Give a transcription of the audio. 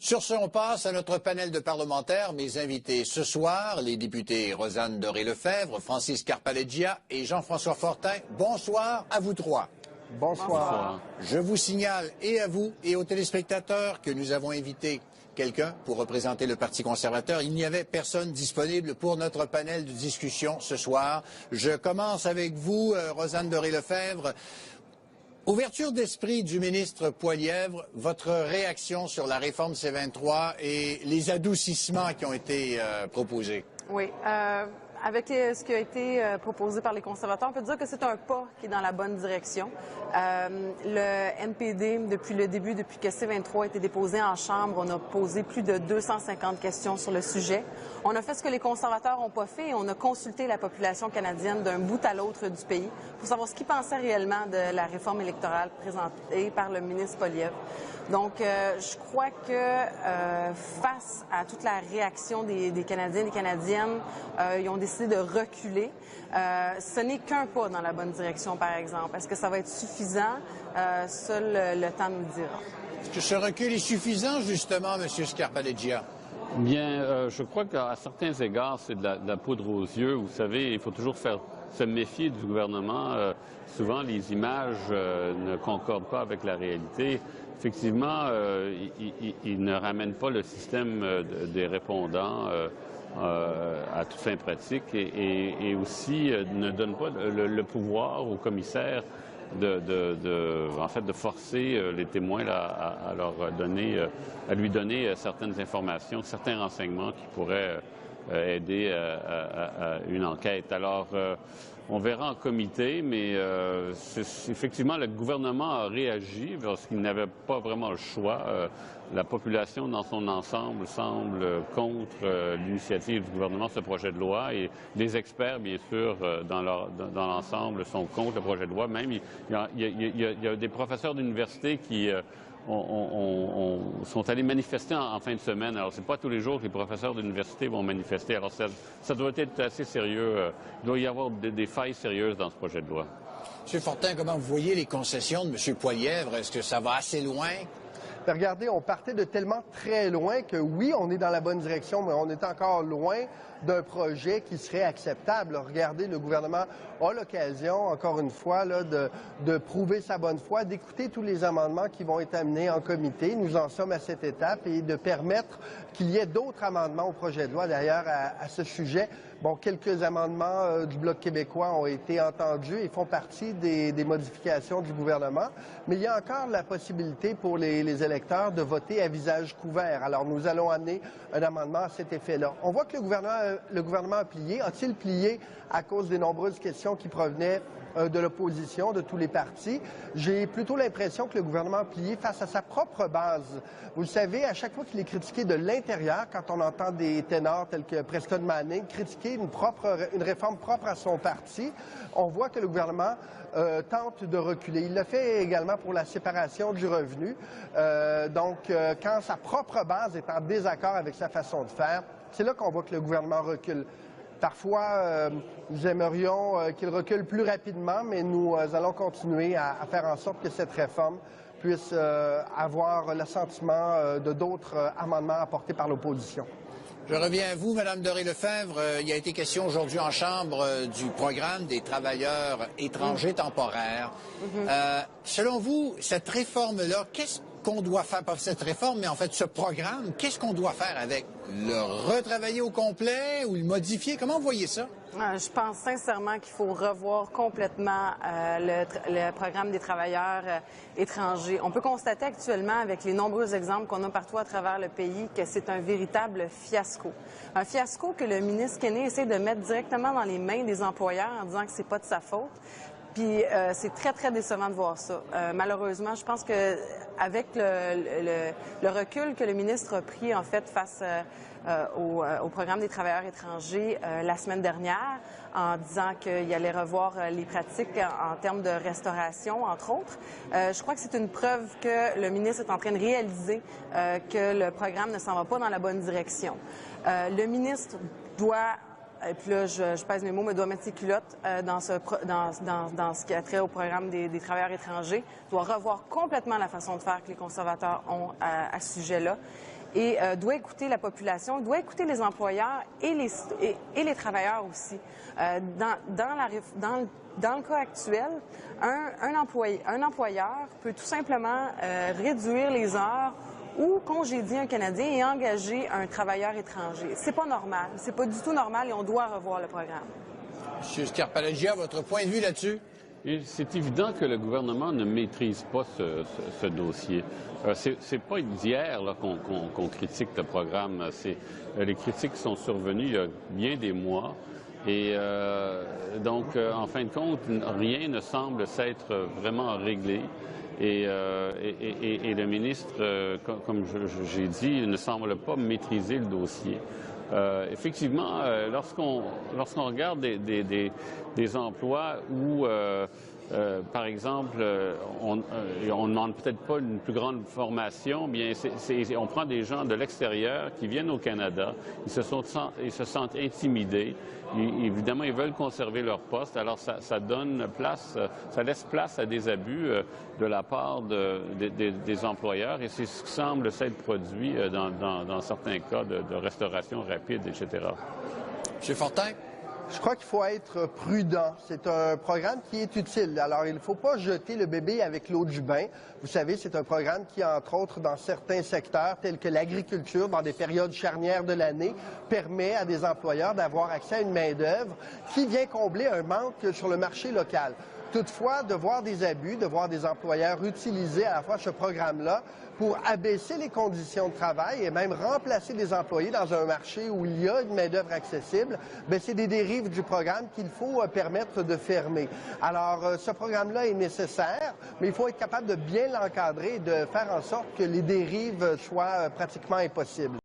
Sur ce, on passe à notre panel de parlementaires. Mes invités ce soir, les députés Rosanne Doré-Lefebvre, Francis Scarpaleggia et Jean-François Fortin. Bonsoir à vous trois. Bonsoir. Je vous signale, et à vous et aux téléspectateurs, que nous avons invité quelqu'un pour représenter le Parti conservateur. Il n'y avait personne disponible pour notre panel de discussion ce soir. Je commence avec vous, Rosanne Doré-Lefebvre. Ouverture d'esprit du ministre Poilievre, votre réaction sur la réforme C-23 et les adoucissements qui ont été proposés? Oui. Avec ce qui a été proposé par les conservateurs, on peut dire que c'est un pas qui est dans la bonne direction. Le NPD, depuis le début, depuis que C-23 a été déposé en Chambre, on a posé plus de 250 questions sur le sujet. On a fait ce que les conservateurs n'ont pas fait et on a consulté la population canadienne d'un bout à l'autre du pays pour savoir ce qu'ils pensaient réellement de la réforme électorale présentée par le ministre Poilievre. Donc, je crois que face à toute la réaction des Canadiens et des Canadiennes, ils ont décidé de reculer. Ce n'est qu'un pas dans la bonne direction, par exemple. Est-ce que ça va être suffisant? Seul le temps nous dira. Est-ce que ce recul est suffisant, justement, M. Scarpaleggia? Bien, je crois qu'à certains égards, c'est de la poudre aux yeux. Vous savez, il faut toujours se méfier du gouvernement. Souvent, les images ne concordent pas avec la réalité. Effectivement, il ne ramène pas le système des répondants à toute fin pratique et aussi ne donne pas le pouvoir aux commissaires de forcer les témoins à lui donner certaines informations, certains renseignements qui pourraient aider à une enquête. Alors, on verra en comité, mais effectivement, le gouvernement a réagi parce qu'il n'avait pas vraiment le choix. La population dans son ensemble semble contre l'initiative du gouvernement, ce projet de loi, et les experts, bien sûr, dans l'ensemble, sont contre le projet de loi. Même, il y a des professeurs d'université qui sont allés manifester en fin de semaine. Alors, c'est pas tous les jours que les professeurs d'université vont manifester. Alors, ça doit être assez sérieux. Il doit y avoir des failles sérieuses dans ce projet de loi. M. Fortin, comment vous voyez les concessions de M. Poilievre? Est-ce que ça va assez loin? Bien, regardez, on partait de tellement très loin que oui, on est dans la bonne direction, mais on est encore loin d'un projet qui serait acceptable. Regardez, le gouvernement a l'occasion, encore une fois, là, de prouver sa bonne foi, d'écouter tous les amendements qui vont être amenés en comité. Nous en sommes à cette étape et de permettre qu'il y ait d'autres amendements au projet de loi, d'ailleurs, à ce sujet. Bon, quelques amendements du Bloc québécois ont été entendus et font partie des modifications du gouvernement, mais il y a encore la possibilité pour les électeurs de voter à visage couvert. Alors, nous allons amener un amendement à cet effet-là. On voit que le gouvernement a plié. A-t-il plié à cause des nombreuses questions qui provenaient de l'opposition, de tous les partis? J'ai plutôt l'impression que le gouvernement a plié face à sa propre base. Vous le savez, à chaque fois qu'il est critiqué de l'intérieur, quand on entend des ténors tels que Preston Manning critiquer une réforme propre à son parti, on voit que le gouvernement tente de reculer. Il le fait également pour la séparation du revenu. Quand sa propre base est en désaccord avec sa façon de faire, c'est là qu'on voit que le gouvernement recule. Parfois, nous aimerions qu'il recule plus rapidement, mais nous allons continuer à faire en sorte que cette réforme puisse avoir l'assentiment de d'autres amendements apportés par l'opposition. Je reviens à vous, Mme Doré-Lefebvre. Il y a été question aujourd'hui en Chambre du programme des travailleurs étrangers temporaires. Selon vous, cette réforme-là, qu'est-ce qu'on doit faire, pas cette réforme, mais en fait ce programme, qu'est-ce qu'on doit faire avec? Le retravailler au complet ou le modifier? Comment vous voyez ça? Je pense sincèrement qu'il faut revoir complètement le programme des travailleurs étrangers. On peut constater actuellement, avec les nombreux exemples qu'on a partout à travers le pays, que c'est un véritable fiasco. Un fiasco que le ministre Kenney essaie de mettre directement dans les mains des employeurs en disant que c'est pas de sa faute. Puis c'est très, très décevant de voir ça. Malheureusement, je pense que avec le recul que le ministre a pris, en fait, face au programme des travailleurs étrangers la semaine dernière, en disant qu'il allait revoir les pratiques en termes de restauration, entre autres, je crois que c'est une preuve que le ministre est en train de réaliser que le programme ne s'en va pas dans la bonne direction. Le ministre doit... Et puis là, je pèse mes mots, mais doit mettre ses culottes dans ce qui a trait au programme des travailleurs étrangers, doit revoir complètement la façon de faire que les conservateurs ont à ce sujet-là. et doit écouter la population, doit écouter les employeurs et les travailleurs aussi. Dans le cas actuel, un employeur peut tout simplement réduire les heures ou congédier un Canadien et engager un travailleur étranger. C'est pas normal. C'est pas du tout normal et on doit revoir le programme. M. Scarpalagia, votre point de vue là-dessus? C'est évident que le gouvernement ne maîtrise pas ce dossier. C'est pas d'hier qu'on critique le programme. Les critiques sont survenues il y a bien des mois. Et donc, en fin de compte, rien ne semble s'être vraiment réglé. Et le ministre, comme j'ai dit, ne semble pas maîtriser le dossier. Effectivement, lorsqu'on regarde des emplois où, par exemple, on ne demande peut-être pas une plus grande formation, bien, on prend des gens de l'extérieur qui viennent au Canada, ils se sentent intimidés, évidemment, ils veulent conserver leur poste, alors ça donne place, ça laisse place à des abus de la part des employeurs, et c'est ce qui semble s'être produit dans certains cas de restauration rapide, etc. M. Fortin? Je crois qu'il faut être prudent. C'est un programme qui est utile. Alors, il ne faut pas jeter le bébé avec l'eau du bain. Vous savez, c'est un programme qui, entre autres, dans certains secteurs, tels que l'agriculture, dans des périodes charnières de l'année, permet à des employeurs d'avoir accès à une main-d'œuvre qui vient combler un manque sur le marché local. Toutefois, de voir des abus, de voir des employeurs utiliser à la fois ce programme-là pour abaisser les conditions de travail et même remplacer des employés dans un marché où il y a une main-d'œuvre accessible, bien, c'est des dérives du programme qu'il faut permettre de fermer. Alors, ce programme-là est nécessaire, mais il faut être capable de bien l'encadrer et de faire en sorte que les dérives soient pratiquement impossibles.